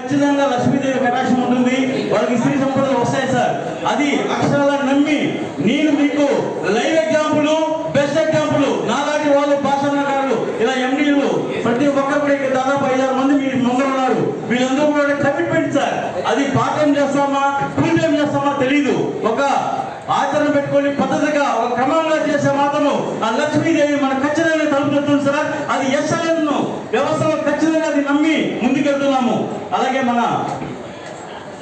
ఖచ్చితంగా లక్ష్మీదేవి కటాక్షం ఉంటుంది, వాళ్ళకి స్త్రీ సంపదలు వస్తాయి సార్. అది అక్షరాల నమ్మి నేను మీకు లైవ్ ఎగ్జాంపుల్, బెస్ట్ ఎగ్జాంపుల్. నాలాంటి వాళ్ళు భాషాకారులు ఇలా ఎండీలు ప్రతి ఒక్కరు కూడా ఇక్కడ దాదాపు 5-6 మంది మీరు ముందర ఉన్నారు. వీళ్ళందరూ కూడా కమిట్మెంట్ సార్. అది పార్ట్ టైం చేస్తామా ఫుల్ టైం చేస్తామా తెలీదు. ఒక ఆచరణ పెట్టుకొని పద్ధతిగా ఒక క్రమంగా చేసే మాత్రము ఆ లక్ష్మీదేవి మన ఖచ్చితంగా తలుపుతుంది సార్. అది ఎస్ఎల్ఎన్ వ్యవస్థలో ఖచ్చితంగా అది నమ్మి ముందుకెళ్తున్నాము. అలాగే మన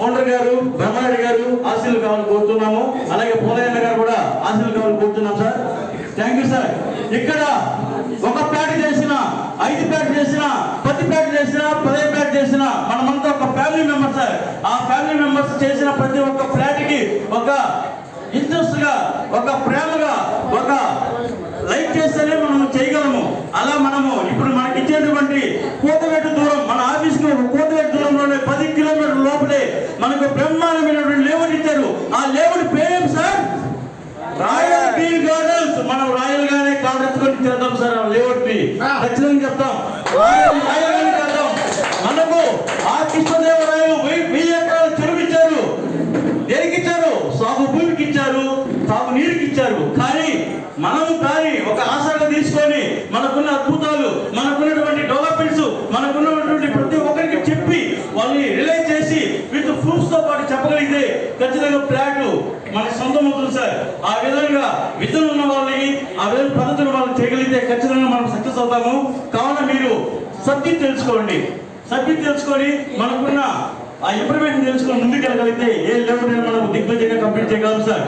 ఓనర్ గారు బ్రహ్మారెడ్డి గారు ఆశీలు కావాలని కోరుతున్నాము. అలాగే పోలయ్య గారు కూడా ఆశీలు కావాలని కోరుతున్నాం సార్. Thank you sir. ఇక్కడ ఒక ప్యాట్ చేసిన 5 ప్యాట్ చేసిన 10 ప్యాట్ చేసిన 15 ప్యాట్ చేసిన మనమంతా ఒక ఫ్యామిలీ మెంబర్ సార్. ఆ ఫ్యామిలీ మెంబర్స్ చేసిన ప్రతి ఒక్క ఫ్లాట్ కి ఒక ఇంట్రెస్ట్ గా, ఒక ప్రేమగా, ఒక లైక్ చేస్తేనే మనం చేయగలము. అలా మనము ఇప్పుడు మనకి ఇచ్చేటువంటి కోతవేటు దూరం, మన ఆఫీస్ కు కోతవేటు దూరంలోనే 10 కిలోమీటర్ల లోపలే మనకు బ్రహ్మాండమైనటువంటి లేఅవుట్ ఇచ్చారు. ఆ లేఅవుట్ పేరు సార్ రాయల్ గ్రీన్ గార్డెన్స్. మనం రాయల్ గానే కాంగ్రెస్ చేద్దాం సార్. ఆ లేఅవుట్ ని ఖచ్చితంగా చెప్తాం, రాయల్ గానే చేద్దాం. మనకు ఆ కృష్ణదేవరాయలు 1000 ఎకరాల చెరువు ఇచ్చారు. దేనికి ఇచ్చారు? సాగు భూమికి ఇచ్చారు, సాగు నీరుకి ఇచ్చారు. కానీ మనము ఒక ఆశగా తీసుకొని మనకున్న అద్భుతాలు, మనకున్నటువంటి డెవలప్మెంట్స్, మనకున్నటువంటి ప్రతి ఒక్కరికి చెప్పి వాళ్ళని రిలైజ్ చేసి విత్ ప్రూఫ్స్ తో పాటు చెప్పగలిగితే ఖచ్చితంగా ఫ్లాట్ మన సొంతం అవుతుంది సార్. ఆ విధంగా విధులు ఉన్న వాళ్ళని, ఆ విధంగా పద్ధతులు వాళ్ళని చేయగలిగితే ఖచ్చితంగా మనం సక్సెస్ అవుతాము. కావున మీరు సబ్జెక్ట్ తెలుసుకోండి. సబ్జెక్ట్ తెలుసుకొని మనకున్న ఆ ఇంప్రూవ్మెంట్ తెలుసుకొని ముందుకెళ్ళగలిగితే ఏ లెవెల్ మనకు దిగ్విజయంగా కంప్లీట్ చేయగలం సార్.